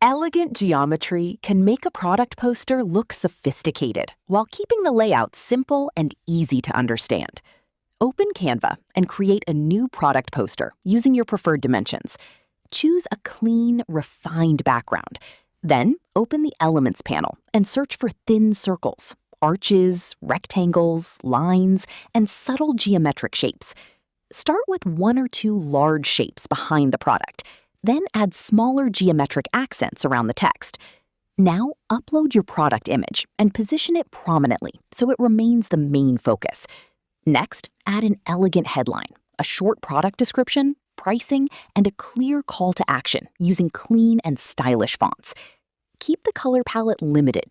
Elegant geometry can make a product poster look sophisticated while keeping the layout simple and easy to understand. Open Canva and create a new product poster using your preferred dimensions. Choose a clean, refined background. Then open the Elements panel and search for thin circles, arches, rectangles, lines, and subtle geometric shapes. Start with one or two large shapes behind the product. Then add smaller geometric accents around the text. Now upload your product image and position it prominently so it remains the main focus. Next, add an elegant headline, a short product description, pricing, and a clear call to action using clean and stylish fonts. Keep the color palette limited